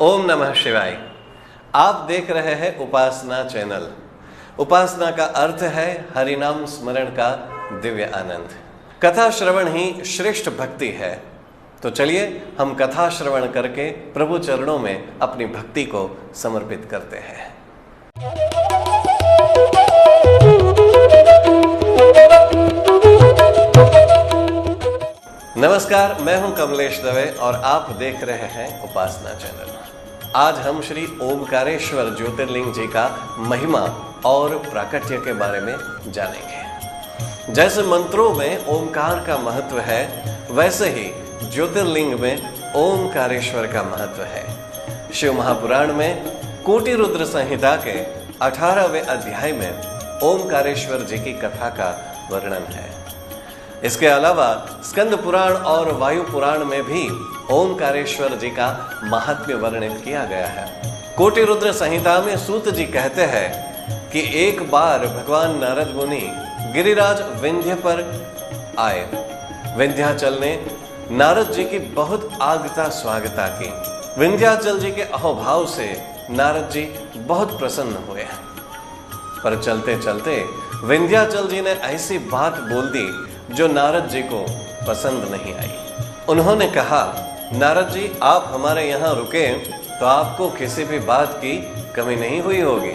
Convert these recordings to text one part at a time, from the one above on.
ओम नमः शिवाय। आप देख रहे हैं उपासना चैनल। उपासना का अर्थ है हरिनाम स्मरण का दिव्य आनंद। कथा श्रवण ही श्रेष्ठ भक्ति है। तो चलिए हम कथा श्रवण करके प्रभु चरणों में अपनी भक्ति को समर्पित करते हैं। नमस्कार, मैं हूं कमलेश दवे और आप देख रहे हैं उपासना चैनल। आज हम श्री ओमकारेश्वर ज्योतिर्लिंग जी का महिमा और प्राकट्य के बारे में जानेंगे। जैसे मंत्रों में ओमकार का महत्व है, वैसे ही ज्योतिर्लिंग में ओमकारेश्वर का महत्व है। शिव महापुराण में कोटि रुद्र संहिता के 18वें अध्याय में ओमकारेश्वर जी की कथा का वर्णन है। इसके अलावा स्कंद पुराण और वायु पुराण में भी ओमकारेश्वर जी का महात्म्य वर्णित किया गया है। कोटि रुद्र संहिता में सूत जी कहते हैं कि एक बार भगवान नारद मुनि गिरिराज विंध्य पर आए। विंध्याचल ने नारद जी की बहुत आगता स्वागता की। विंध्याचल जी के अहोभाव से नारद जी बहुत प्रसन्न हुए। पर चलते चलते विंध्याचल जी ने ऐसी बात बोल दी जो नारद जी को पसंद नहीं आई। उन्होंने कहा, नारद जी आप हमारे यहाँ रुके तो आपको किसी भी बात की कमी नहीं हुई होगी।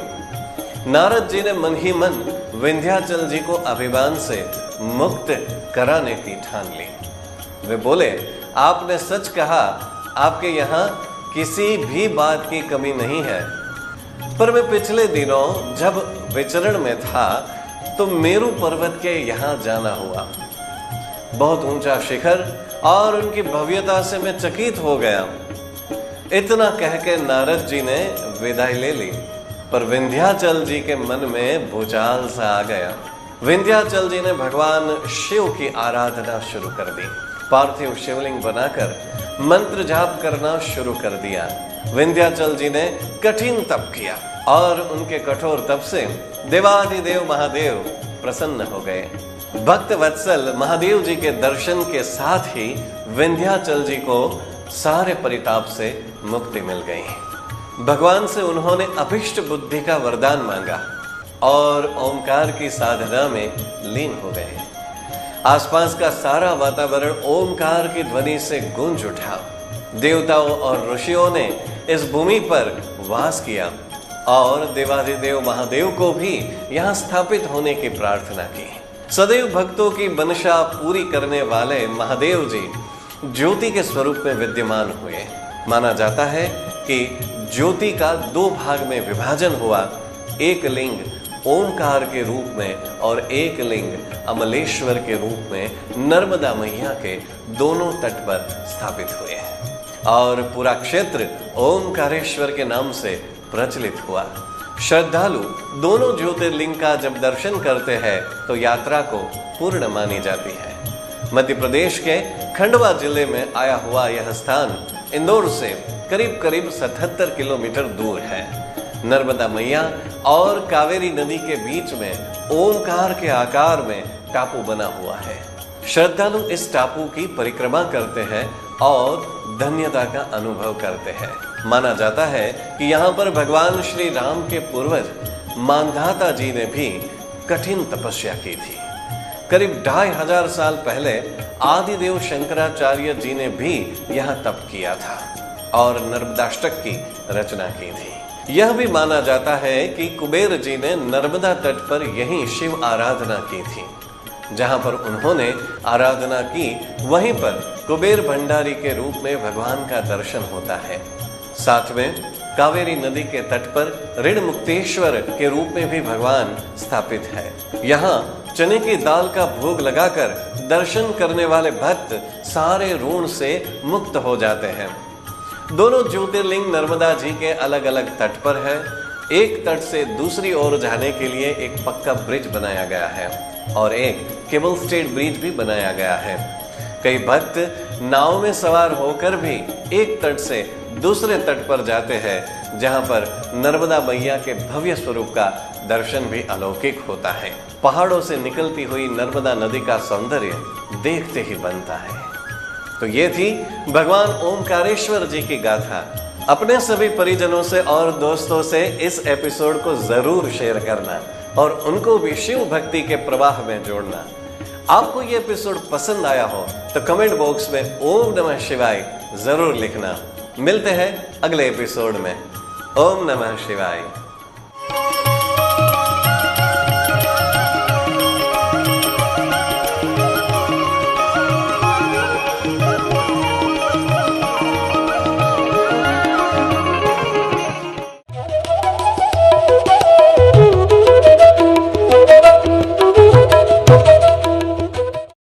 नारद जी ने मन ही मन विंध्याचल जी को अभिमान से मुक्त कराने की ठान ली। वे बोले, आपने सच कहा, आपके यहाँ किसी भी बात की कमी नहीं है। पर मैं पिछले दिनों जब विचरण में था तो मेरू पर्वत के यहाँ जाना हुआ। बहुत ऊंचा शिखर और उनकी भव्यता से मैं चकित हो गया। इतना कह के नारद जी ने विदाई ले ली। पर विंध्याचल जी के मन में भूचाल सा आ गया। विंध्याचल जी ने भगवान शिव की आराधना शुरू कर दी। पार्थिव शिवलिंग बनाकर मंत्र जाप करना शुरू कर दिया। विंध्याचल जी ने कठिन तप किया और उनके कठोर तप से देवाधिदेव महादेव प्रसन्न हो गए। भक्त वत्सल महादेव जी के दर्शन के साथ ही विंध्याचल जी को सारे परिताप से मुक्ति मिल गई। भगवान से उन्होंने अभिष्ट बुद्धि का वरदान मांगा और ओमकार की साधना में लीन हो गए। आसपास का सारा वातावरण ओमकार की ध्वनि से गूंज उठा। देवताओं और ऋषियों ने इस भूमि पर वास किया और देवाधिदेव महादेव को भी यहाँ स्थापित होने की प्रार्थना की। सदैव भक्तों की मनसा पूरी करने वाले महादेव जी ज्योति के स्वरूप में विद्यमान हुए। माना जाता है कि ज्योति का दो भाग में विभाजन हुआ। एक लिंग ओमकार के रूप में और एक लिंग अमलेश्वर के रूप में नर्मदा मैया के दोनों तट पर स्थापित हुए और पूरा क्षेत्र ओमकारेश्वर के नाम से प्रचलित हुआ। श्रद्धालु दोनों ज्योतिर्लिंग का जब दर्शन करते हैं तो यात्रा को पूर्ण मानी जाती है। मध्य प्रदेश के खंडवा जिले में आया हुआ यह स्थान इंदौर से करीब करीब 77 किलोमीटर दूर है। नर्मदा मैया और कावेरी नदी के बीच में ओमकार के आकार में टापू बना हुआ है। श्रद्धालु इस टापू की परिक्रमा करते हैं और धन्यता का अनुभव करते हैं। माना जाता है कि यहाँ पर भगवान श्री राम के पूर्वज मांधाता जी ने भी कठिन तपस्या की थी। करीब 2500 साल पहले आदिदेव शंकराचार्य जी ने भी यहाँ तप किया था और नर्मदाष्टक की रचना की थी। यह भी माना जाता है कि कुबेर जी ने नर्मदा तट पर यही शिव आराधना की थी। जहां पर उन्होंने आराधना की, वहीं पर कुबेर भंडारी के रूप में भगवान का दर्शन होता है। साथ में कावेरी नदी के तट पर ऋण मुक्तेश्वर के रूप में भी भगवान स्थापित है। यहाँ चने की दाल का भोग लगाकर दर्शन करने वाले भक्त सारे ऋण से मुक्त हो जाते हैं। दोनों ज्योतिर्लिंग नर्मदा जी के अलग अलग तट पर है। एक तट से दूसरी ओर जाने के लिए एक पक्का ब्रिज बनाया गया है और एक केबल स्टेड ब्रिज भी बनाया गया है। कई भक्त नाव में सवार होकर भी एक तट से दूसरे तट पर जाते हैं, जहां पर नर्मदा मैया के भव्य स्वरूप का दर्शन भी अलौकिक होता है। पहाड़ों से निकलती हुई नर्मदा नदी का सौंदर्य देखते ही बनता है। तो ये थी भगवान ओमकारेश्वर जी की गाथा। अपने सभी परिजनों से और दोस्तों से इस एपिसोड को जरूर शेयर करना और उनको भी शिव भक्ति के प्रवाह में जोड़ना। आपको ये एपिसोड पसंद आया हो तो कमेंट बॉक्स में ओम नमः शिवाय जरूर लिखना। मिलते हैं अगले एपिसोड में। ओम नमः शिवाय।